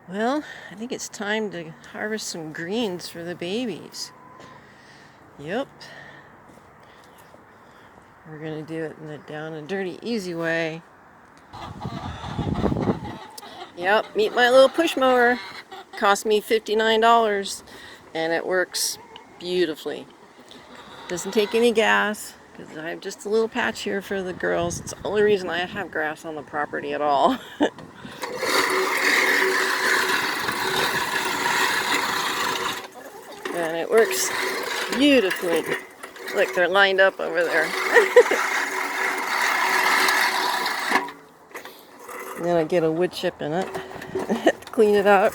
Well, I think it's time to harvest some greens for the babies. Yep. We're gonna do it in the down and dirty, easy way. Yep, meet my little push mower. Cost me $59 and it works beautifully. Doesn't take any gas because I have just a little patch here for the girls. It's the only reason I have grass on the property at all. And it works beautifully. Look, they're lined up over there. And then I get a wood chip in it. I have to clean it up.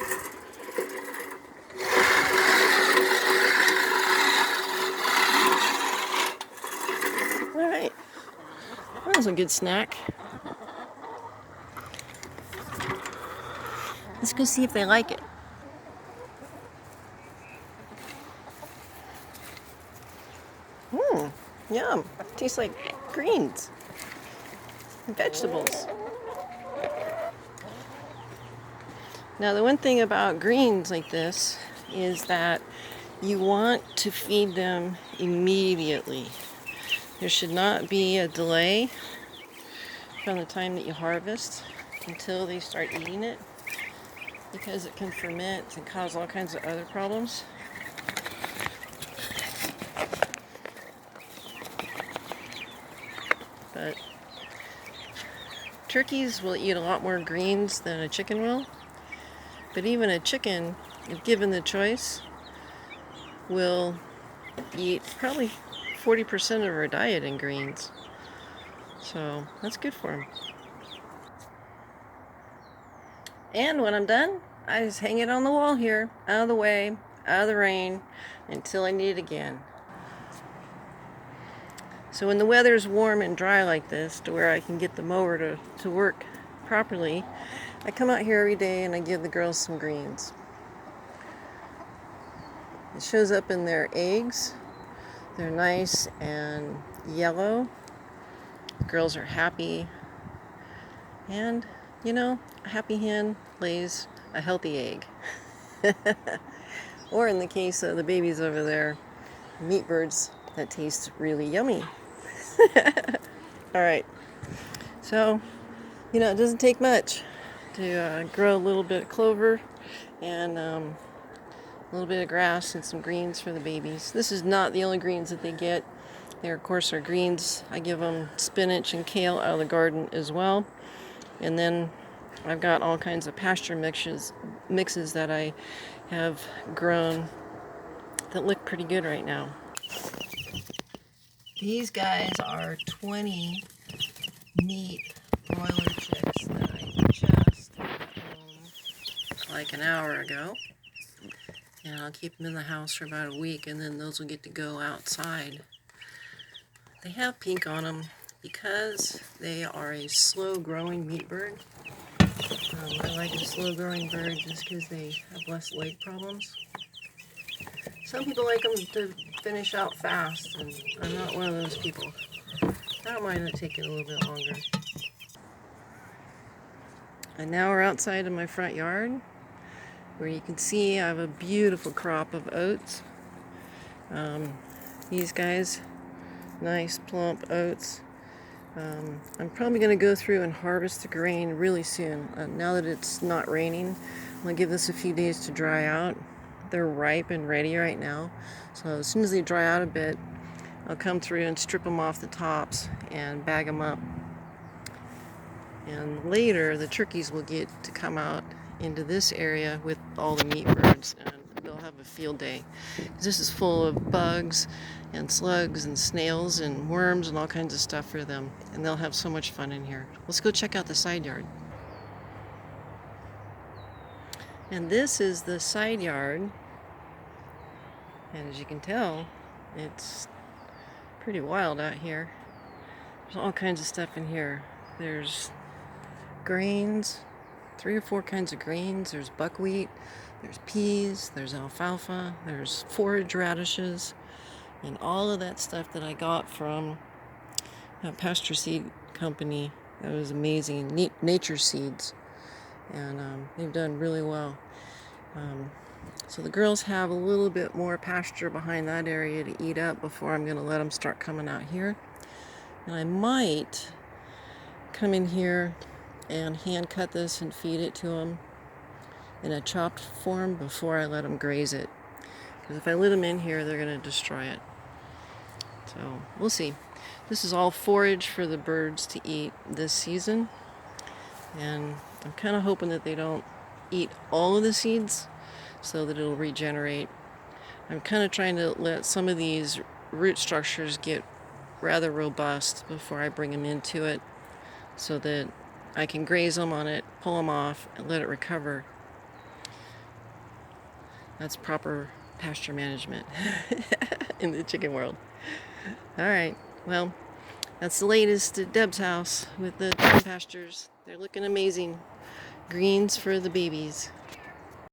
Alright. That was a good snack. Let's go see if they like it. Yum. Tastes like greens and vegetables. Now, the one thing about greens like this is that you want to feed them immediately. There should not be a delay from the time that you harvest until they start eating it, because it can ferment and cause all kinds of other problems. But turkeys will eat a lot more greens than a chicken will. But even a chicken, if given the choice, will eat probably 40% of her diet in greens. So that's good for them. And when I'm done, I just hang it on the wall here, out of the way, out of the rain, until I need it again. So when the weather's warm and dry like this, to where I can get the mower to work properly, I come out here every day and I give the girls some greens. It shows up in their eggs. They're nice and yellow. The girls are happy. And, you know, a happy hen lays a healthy egg. Or in the case of the babies over there, meat birds that taste really yummy. Alright, so, you know, it doesn't take much to grow a little bit of clover and a little bit of grass and some greens for the babies. This is not the only greens that they get. There, of course, are greens. I give them spinach and kale out of the garden as well. And then I've got all kinds of pasture mixes that I have grown that look pretty good right now. These guys are 20 neat broiler chicks that I just got home like an hour ago. And I'll keep them in the house for about a week, and then those will get to go outside. They have pink on them because they are a slow-growing meat bird. I like a slow-growing bird just because they have less leg problems. Some people like them to finish out fast, and I'm not one of those people. I don't mind it taking a little bit longer. And now we're outside of my front yard, where you can see I have a beautiful crop of oats. These guys, nice plump oats. I'm probably going to go through and harvest the grain really soon. Now that it's not raining, I'm going to give this a few days to dry out. They're ripe and ready right now. So as soon as they dry out a bit, I'll come through and strip them off the tops and bag them up. And later, the turkeys will get to come out into this area with all the meat birds, and they'll have a field day. This is full of bugs and slugs and snails and worms and all kinds of stuff for them, and they'll have so much fun in here. Let's go check out the side yard. And this is the side yard, and as you can tell, it's pretty wild out here. There's all kinds of stuff in here. There's grains, 3 or 4 kinds of grains. There's buckwheat, there's peas, there's alfalfa, there's forage radishes, and all of that stuff that I got from a pasture seed company that was amazing, Nature Seeds. and they've done really well. So the girls have a little bit more pasture behind that area to eat up before I'm going to let them start coming out here. And I might come in here and hand cut this and feed it to them in a chopped form before I let them graze it. Because if I let them in here, they're going to destroy it. So we'll see. This is all forage for the birds to eat this season. And I'm kind of hoping that they don't eat all of the seeds so that it'll regenerate. I'm kind of trying to let some of these root structures get rather robust before I bring them into it so that I can graze them on it, pull them off, and let it recover. That's proper pasture management in the chicken world. All right, well, that's the latest at Deb's house with the chicken pastures. They're looking amazing. Greens for the babies.